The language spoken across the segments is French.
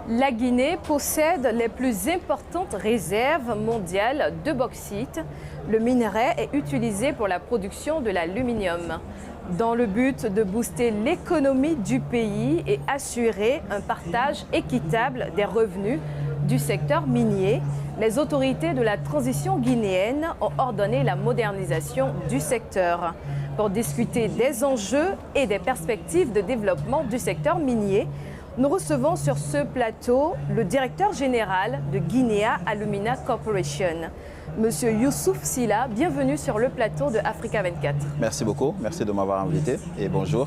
La Guinée possède les plus importantes réserves mondiales de bauxite. Le minerai est utilisé pour la production de l'aluminium. Dans le but de booster l'économie du pays et assurer un partage équitable des revenus du secteur minier, les autorités de la transition guinéenne ont ordonné la modernisation du secteur. Pour discuter des enjeux et des perspectives de développement du secteur minier, nous recevons sur ce plateau le directeur général de Guinea Alumina Corporation, Monsieur Youssouf Sylla. Bienvenue sur le plateau de Africa 24. Merci beaucoup, merci de m'avoir invité et bonjour.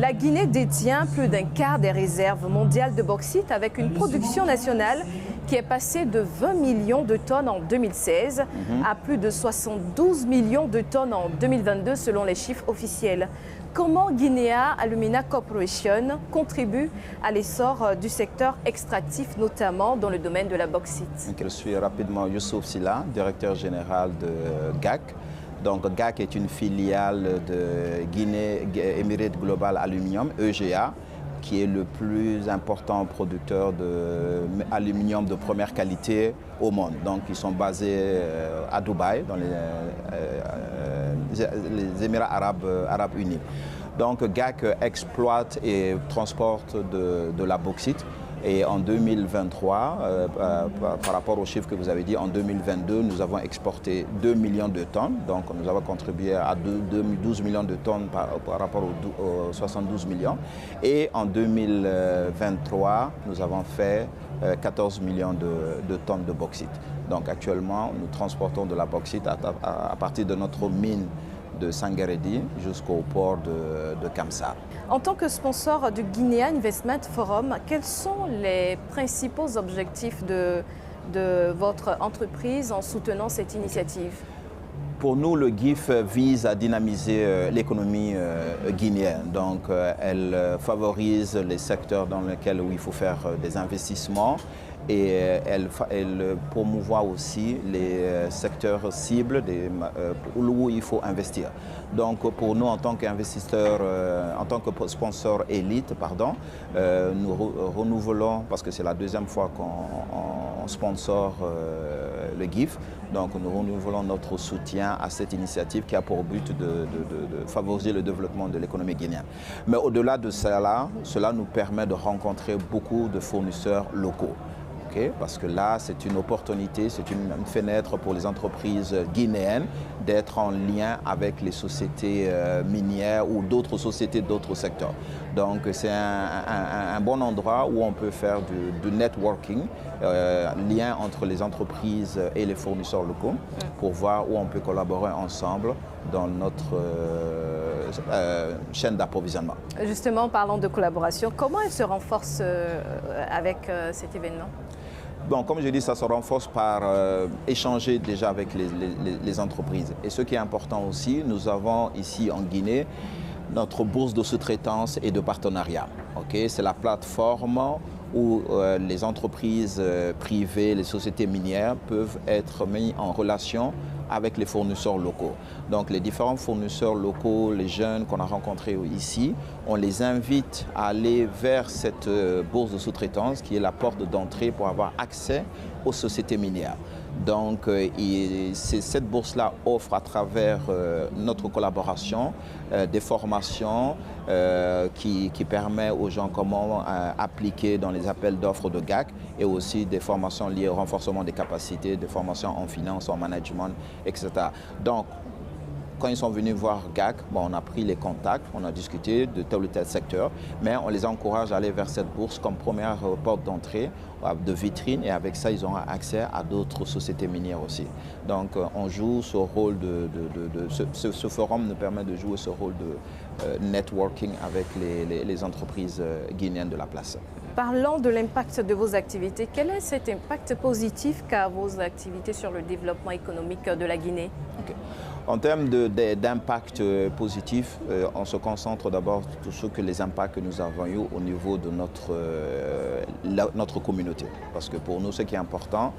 La Guinée détient plus d'un quart des réserves mondiales de bauxite avec une production nationale qui est passée de 20 millions de tonnes en 2016 à plus de 72 millions de tonnes en 2022 selon les chiffres officiels. Comment Guinea Alumina Corporation contribue à l'essor du secteur extractif, notamment dans le domaine de la bauxite? Je suis rapidement Youssouf Sylla, directeur général de GAC. Donc GAC est une filiale de Guinée Emirates Global Aluminium, EGA, qui est le plus important producteur d'aluminium de première qualité au monde. Donc ils sont basés à Dubaï, dans les Émirats arabes unis. Donc GAC exploite et transporte de la bauxite. Et en 2023, par rapport aux chiffres que vous avez dit, en 2022, nous avons exporté 2 millions de tonnes. Donc nous avons contribué à 12 millions de tonnes par rapport aux 72 millions. Et en 2023, nous avons fait 14 millions de tonnes de bauxite. Donc actuellement, nous transportons de la bauxite à partir de notre mine de Sangaredi jusqu'au port de Kamsa. En tant que sponsor du Guinea Investment Forum, quels sont les principaux objectifs de votre entreprise en soutenant cette initiative? Pour nous, le GIF vise à dynamiser l'économie guinéenne. Donc, elle favorise les secteurs dans lesquels il faut faire des investissements et elle promouvoit aussi les secteurs cibles où il faut investir. Donc, pour nous, en tant qu'investisseurs, en tant que sponsor élite, nous renouvelons, parce que c'est la deuxième fois qu'on sponsor le GIF, donc nous renouvelons notre soutien à cette initiative qui a pour but de favoriser le développement de l'économie guinéenne. Mais au-delà de cela, cela nous permet de rencontrer beaucoup de fournisseurs locaux. Parce que là, c'est une opportunité, c'est une fenêtre pour les entreprises guinéennes d'être en lien avec les sociétés minières ou d'autres sociétés d'autres secteurs. Donc c'est un bon endroit où on peut faire du networking, lien entre les entreprises et les fournisseurs locaux pour voir où on peut collaborer ensemble dans notre chaîne d'approvisionnement. Justement, parlant de collaboration, comment elle se renforce avec cet événement? Bon, comme je dis, ça se renforce par échanger déjà avec les entreprises. Et ce qui est important aussi, nous avons ici en Guinée notre bourse de sous-traitance et de partenariat. C'est la plateforme où les entreprises privées, les sociétés minières peuvent être mises en relation avec les fournisseurs locaux. Donc les différents fournisseurs locaux, les jeunes qu'on a rencontrés ici, on les invite à aller vers cette bourse de sous-traitance qui est la porte d'entrée pour avoir accès aux sociétés minières. Donc cette bourse-là offre à travers notre collaboration des formations qui permet aux gens comment appliquer dans les appels d'offres de GAC et aussi des formations liées au renforcement des capacités, des formations en finance, en management, etc. Donc, quand ils sont venus voir GAC, on a pris les contacts, on a discuté de tel ou tel secteur, mais on les encourage à aller vers cette bourse comme première porte d'entrée, de vitrine, et avec ça, ils auront accès à d'autres sociétés minières aussi. Donc, on joue ce rôle ce forum nous permet de jouer ce rôle de networking avec les entreprises guinéennes de la place. Parlant de l'impact de vos activités, quel est cet impact positif qu'a vos activités sur le développement économique de la Guinée? En termes d'impact positif, on se concentre d'abord sur les impacts que nous avons eus au niveau de notre notre communauté. Parce que pour nous, ce qui est important,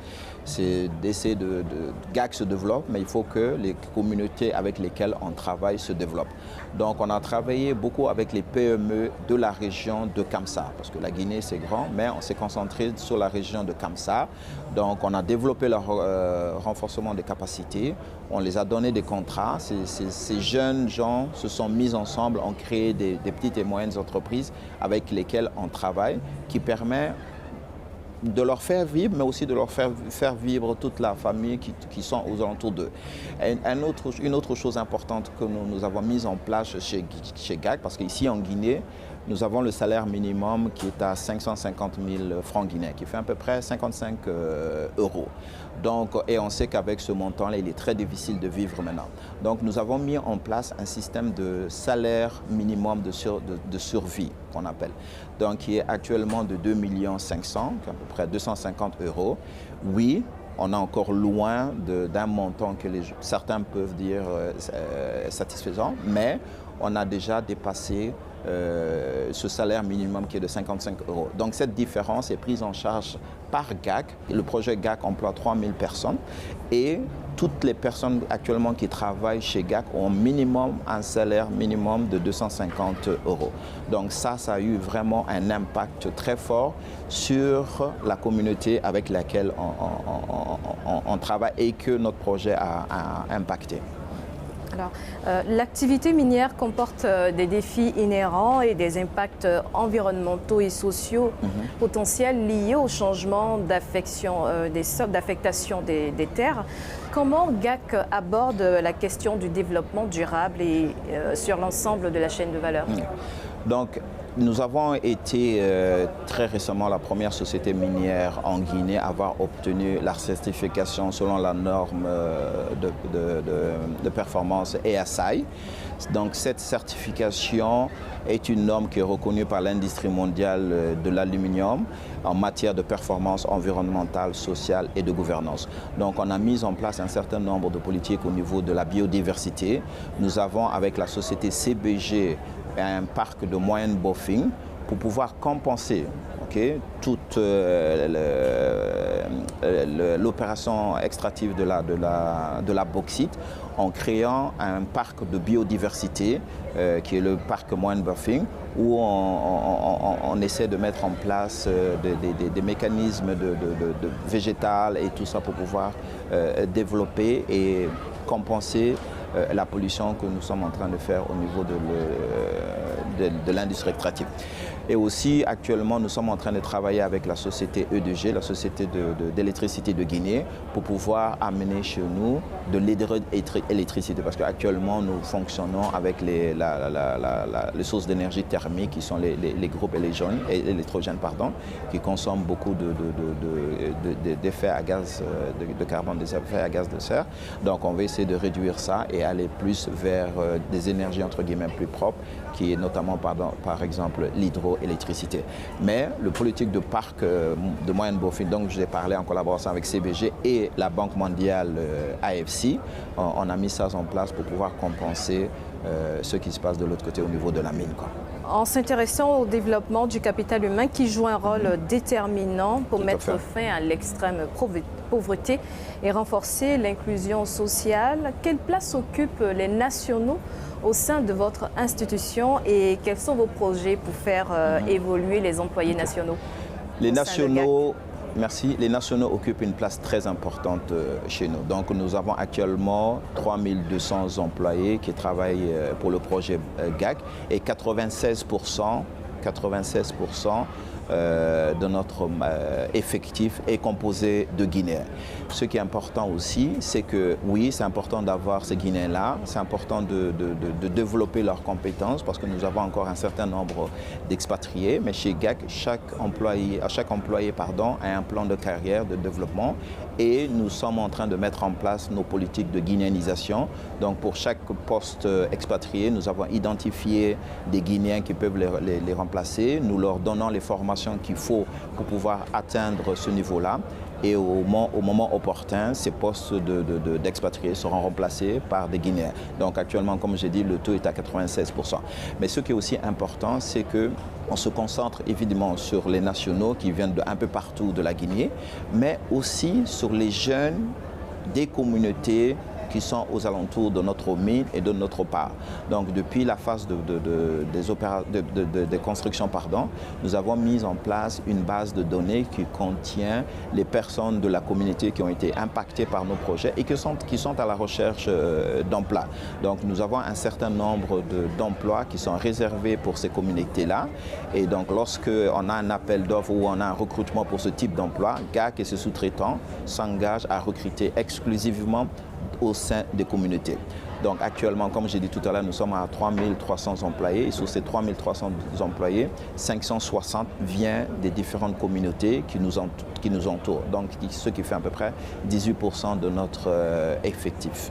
c'est d'essayer GAC se développe, mais il faut que les communautés avec lesquelles on travaille se développent. Donc on a travaillé beaucoup avec les PME de la région de Kamsa, parce que la Guinée c'est grand, mais on s'est concentré sur la région de Kamsa. Donc on a développé leur renforcement des capacités, on les a donné des contrats. Ces jeunes gens se sont mis ensemble, ont créé des petites et moyennes entreprises avec lesquelles on travaille, qui permet de leur faire vivre, mais aussi de leur faire vivre toute la famille qui sont aux alentours d'eux. Une autre chose importante que nous avons mise en place chez GAC, parce qu'ici en Guinée, nous avons le salaire minimum qui est à 550 000 francs guinéens, qui fait à peu près 55 euros. Donc, et on sait qu'avec ce montant-là, il est très difficile de vivre maintenant. Donc nous avons mis en place un système de salaire minimum de survie, qu'on appelle. Donc qui est actuellement de 2 500 000, à peu près 250 euros. Oui, on est encore loin d'un montant que certains peuvent dire satisfaisant, mais on a déjà dépassé ce salaire minimum qui est de 55 euros. Donc cette différence est prise en charge par GAC. Le projet GAC emploie 3000 personnes et toutes les personnes actuellement qui travaillent chez GAC ont minimum un salaire minimum de 250 euros. Donc ça a eu vraiment un impact très fort sur la communauté avec laquelle on travaille et que notre projet a impacté. Alors, l'activité minière comporte des défis inhérents et des impacts environnementaux et sociaux potentiels liés au changement d'affectation des terres. Comment GAC aborde la question du développement durable et sur l'ensemble de la chaîne de valeur? Donc, nous avons été très récemment la première société minière en Guinée à avoir obtenu la certification selon la norme de performance ESI. Donc cette certification est une norme qui est reconnue par l'industrie mondiale de l'aluminium en matière de performance environnementale, sociale et de gouvernance. Donc on a mis en place un certain nombre de politiques au niveau de la biodiversité. Nous avons avec la société CBG un parc de moyenne bofing pour pouvoir compenser toute l'opération extractive de la bauxite en créant un parc de biodiversité qui est le parc moyenne bofing où on essaie de mettre en place des mécanismes de végétal et tout ça pour pouvoir développer et compenser la pollution que nous sommes en train de faire au niveau de l'industrie extractive. Et aussi, actuellement, nous sommes en train de travailler avec la société EDG, la société d'électricité de Guinée, pour pouvoir amener chez nous de l'hydroélectricité. Parce qu'actuellement, nous fonctionnons avec les sources d'énergie thermique, qui sont les groupes électrogènes, qui consomment beaucoup d'effets à gaz de carbone, des effets à gaz de serre. Donc, on va essayer de réduire ça et aller plus vers des énergies, entre guillemets, plus propres, qui est notamment, par exemple, l'hydroélectricité. Mais le politique de parc de moyenne bofing, donc je vous ai parlé en collaboration avec CBG et la Banque mondiale AFC, on a mis ça en place pour pouvoir compenser ce qui se passe de l'autre côté au niveau de la mine. En s'intéressant au développement du capital humain qui joue un rôle déterminant pour mettre fin à l'extrême pauvreté et renforcer l'inclusion sociale, quelle place occupent les nationaux au sein de votre institution et quels sont vos projets pour faire évoluer les employés nationaux? Les nationaux, merci. Les nationaux occupent une place très importante chez nous. Donc nous avons actuellement 3200 employés qui travaillent pour le projet GAC et 96% de notre effectif est composé de Guinéens. Ce qui est important aussi, c'est que oui, c'est important d'avoir ces Guinéens-là, c'est important de développer leurs compétences parce que nous avons encore un certain nombre d'expatriés, mais chez GAC, chaque employé a un plan de carrière, de développement et nous sommes en train de mettre en place nos politiques de guinéanisation. Donc pour chaque poste expatrié, nous avons identifié des Guinéens qui peuvent les remplacer. Nous leur donnons les formations qu'il faut pour pouvoir atteindre ce niveau-là. et au moment opportun, ces postes d'expatriés seront remplacés par des Guinéens. Donc actuellement, comme j'ai dit, le taux est à 96%. Mais ce qui est aussi important, c'est qu'on se concentre évidemment sur les nationaux qui viennent d'un peu partout de la Guinée, mais aussi sur les jeunes des communautés qui sont aux alentours de notre mine et de notre part. Donc depuis la phase des constructions, nous avons mis en place une base de données qui contient les personnes de la communauté qui ont été impactées par nos projets et qui sont à la recherche d'emploi. Donc nous avons un certain nombre d'emplois qui sont réservés pour ces communautés-là. Et donc lorsqu'on a un appel d'offres ou on a un recrutement pour ce type d'emploi, GAC et ses sous-traitants s'engagent à recruter exclusivement au sein des communautés. Donc actuellement, comme j'ai dit tout à l'heure, nous sommes à 3300 employés et sur ces 3300 employés, 560 viennent des différentes communautés qui nous entourent. Donc ce qui fait à peu près 18% de notre effectif.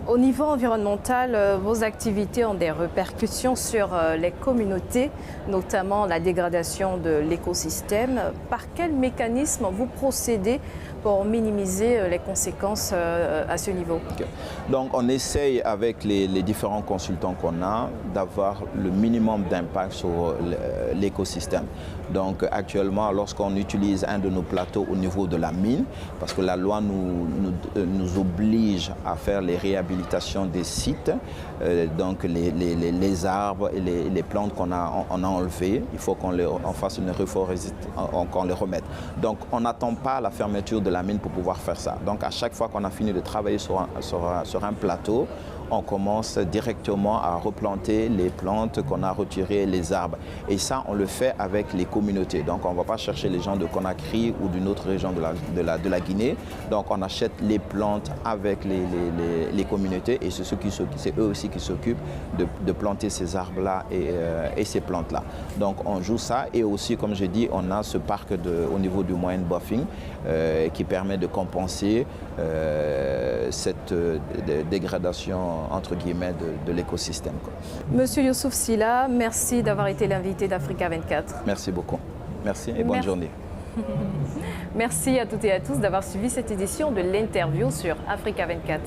Au niveau environnemental, vos activités ont des répercussions sur les communautés, notamment la dégradation de l'écosystème. Par quel mécanisme vous procédez pour minimiser les conséquences à ce niveau? Okay. Donc on essaye avec les différents consultants qu'on a d'avoir le minimum d'impact sur l'écosystème. Donc actuellement, lorsqu'on utilise un de nos plateaux au niveau de la mine, parce que la loi nous oblige à faire les réhabilitations des sites, donc les arbres et les plantes qu'on a enlevées, il faut qu'on fasse une reforestation, qu'on les remette. Donc on n'attend pas la fermeture de la mine pour pouvoir faire ça. Donc à chaque fois qu'on a fini de travailler sur un plateau, on commence directement à replanter les plantes qu'on a retirées, les arbres. Et ça, on le fait avec les communautés. Donc on ne va pas chercher les gens de Conakry ou d'une autre région de la Guinée. Donc on achète les plantes avec les communautés et c'est eux aussi qui s'occupent de planter ces arbres-là et ces plantes-là. Donc on joue ça et aussi, comme j'ai dit, on a ce parc au niveau du moyen buffing qui permet de compenser cette dégradation entre guillemets de l'écosystème. Monsieur Youssouf Sylla, merci d'avoir été l'invité d'Africa 24. Merci beaucoup. Merci et bonne journée. Merci à toutes et à tous d'avoir suivi cette édition de l'interview sur Africa 24.